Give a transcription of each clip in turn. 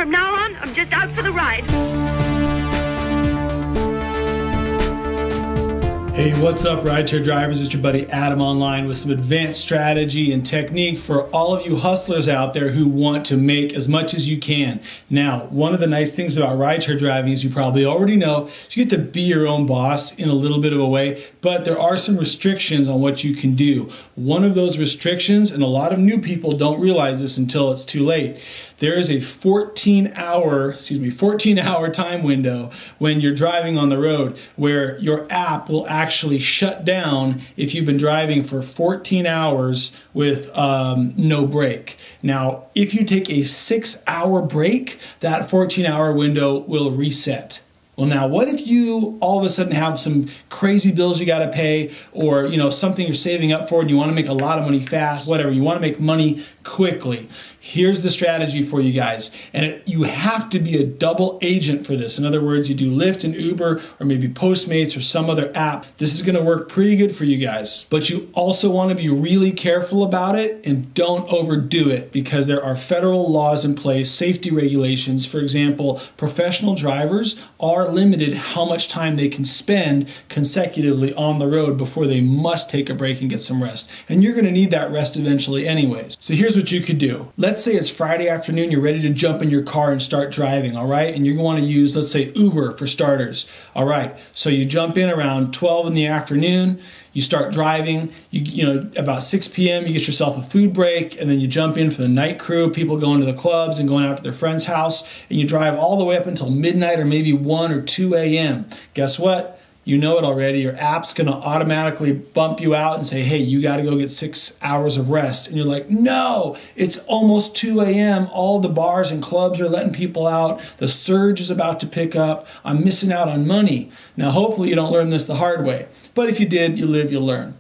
From now on, I'm just out for the ride. Hey, what's up, rideshare drivers? It's your buddy Adam online with some advanced strategy and technique for all of you hustlers out there who want to make as much as you can. Now, one of the nice things about rideshare driving, as you probably already know, is you get to be your own boss in a little bit of a way, but there are some restrictions on what you can do. One of those restrictions, and a lot of new people don't realize this until it's too late, there is a 14-hour time window when you're driving on the road where your app will actually shut down if you've been driving for 14 hours with no break. Now, if you take a 6-hour break, that 14-hour window will reset. Well, now, what if you all of a sudden have some crazy bills you got to pay, or something you're saving up for and you want to make a lot of money fast, whatever, you want to make money quickly? Here's the strategy for you guys. And you have to be a double agent for this. In other words, you do Lyft and Uber or maybe Postmates or some other app. This is going to work pretty good for you guys. But you also want to be really careful about it and don't overdo it, because there are federal laws in place, safety regulations. For example, professional drivers are limited how much time they can spend consecutively on the road before they must take a break and get some rest. And you're going to need that rest eventually anyways. So here's what you could do. Let's say it's Friday afternoon, you're ready to jump in your car and start driving, all right? And you're going to want to use, let's say, Uber for starters. All right, so you jump in around 12 in the afternoon, you start driving, about 6 p.m. you get yourself a food break, and then you jump in for the night crew, people going to the clubs and going out to their friend's house, and you drive all the way up until midnight or maybe 1 or 2 a.m. Guess what? You know it already. Your app's going to automatically bump you out and say, hey, you got to go get 6 hours of rest. And you're like, no, it's almost 2 a.m. All the bars and clubs are letting people out. The surge is about to pick up. I'm missing out on money. Now, hopefully you don't learn this the hard way. But if you did, you live, you learn.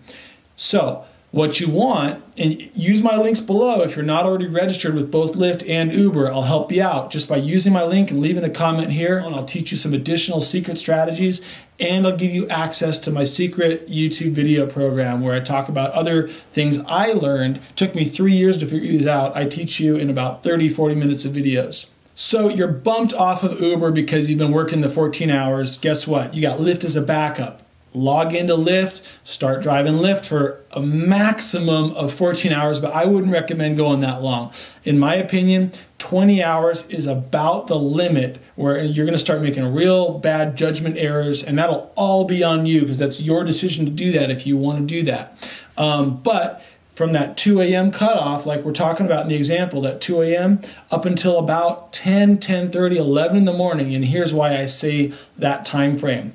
So what you want, and use my links below if you're not already registered with both Lyft and Uber. I'll help you out just by using my link and leaving a comment here, and I'll teach you some additional secret strategies, and I'll give you access to my secret YouTube video program where I talk about other things I learned. It took me 3 years to figure these out. I teach you in about 30-40 minutes of videos. So you're bumped off of Uber because you've been working the 14 hours. Guess what? You got Lyft as a backup. Log into Lyft, start driving Lyft for a maximum of 14 hours, but I wouldn't recommend going that long. In my opinion, 20 hours is about the limit where you're going to start making real bad judgment errors, and that'll all be on you because that's your decision to do that if you want to do that. But from that 2 a.m. cutoff, like we're talking about in the example, that 2 a.m. up until about 10, 10:30, 11 in the morning, and here's why I say that time frame.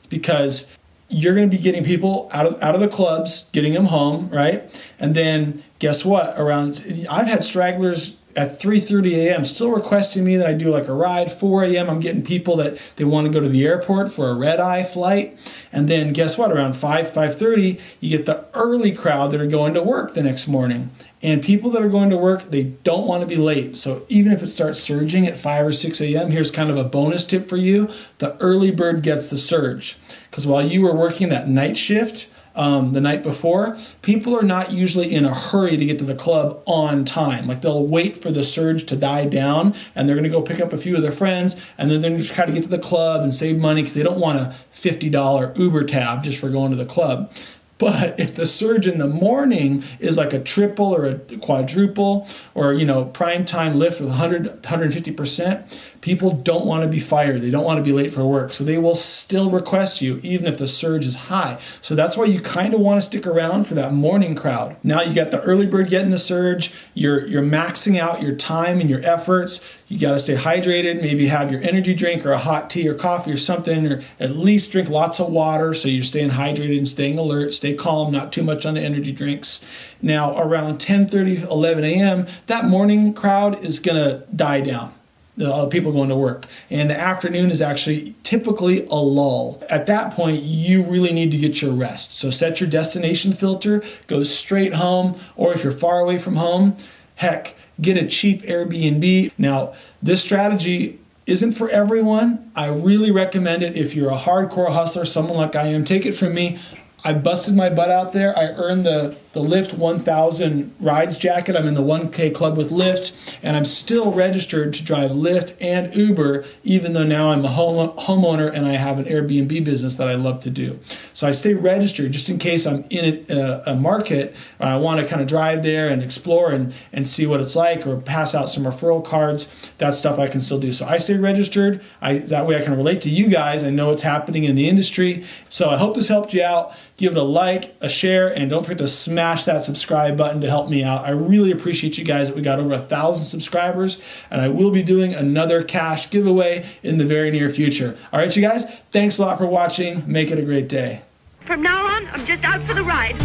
Because you're going to be getting people out of the clubs, getting them home, right? And then guess what? I've had stragglers at 3:30 a.m. still requesting me that I do like a ride. 4 a.m. I'm getting people that they want to go to the airport for a red-eye flight. And then guess what? Around 5:30, you get the early crowd that are going to work the next morning. And people that are going to work, they don't want to be late. So even if it starts surging at 5 or 6 a.m., here's kind of a bonus tip for you. The early bird gets the surge. Because while you were working that night shift the night before, people are not usually in a hurry to get to the club on time. Like they'll wait for the surge to die down, and they're going to go pick up a few of their friends, and then they're going to try to get to the club and save money because they don't want a $50 Uber tab just for going to the club. But if the surge in the morning is like a triple or a quadruple or, prime time lift with 100, 150%, people don't want to be fired. They don't want to be late for work. So they will still request you even if the surge is high. So that's why you kind of want to stick around for that morning crowd. Now you got the early bird getting the surge. You're maxing out your time and your efforts. You got to stay hydrated, maybe have your energy drink or a hot tea or coffee or something, or at least drink lots of water so you're staying hydrated and staying alert, stay calm, not too much on the energy drinks. Now around 10:30, 11 a.m., that morning crowd is going to die down. The people going to work. And the afternoon is actually typically a lull. At that point, you really need to get your rest. So set your destination filter, go straight home, or if you're far away from home, heck, get a cheap Airbnb. Now, this strategy isn't for everyone. I really recommend it if you're a hardcore hustler, someone like I am. Take it from me. I busted my butt out there. I earned the the Lyft 1000 rides jacket. I'm in the 1K club with Lyft, and I'm still registered to drive Lyft and Uber, even though now I'm a homeowner and I have an Airbnb business that I love to do. So I stay registered just in case I'm in a market and I want to kind of drive there and explore and see what it's like, or pass out some referral cards. That stuff I can still do. So I stay registered. That way I can relate to you guys. I know what's happening in the industry. So I hope this helped you out. Give it a like, a share, and don't forget to smash that subscribe button to help me out. I really appreciate you guys that we got over 1,000 subscribers, and I will be doing another cash giveaway in the very near future. All right, you guys, thanks a lot for watching. Make it a great day. From now on, I'm just out for the ride.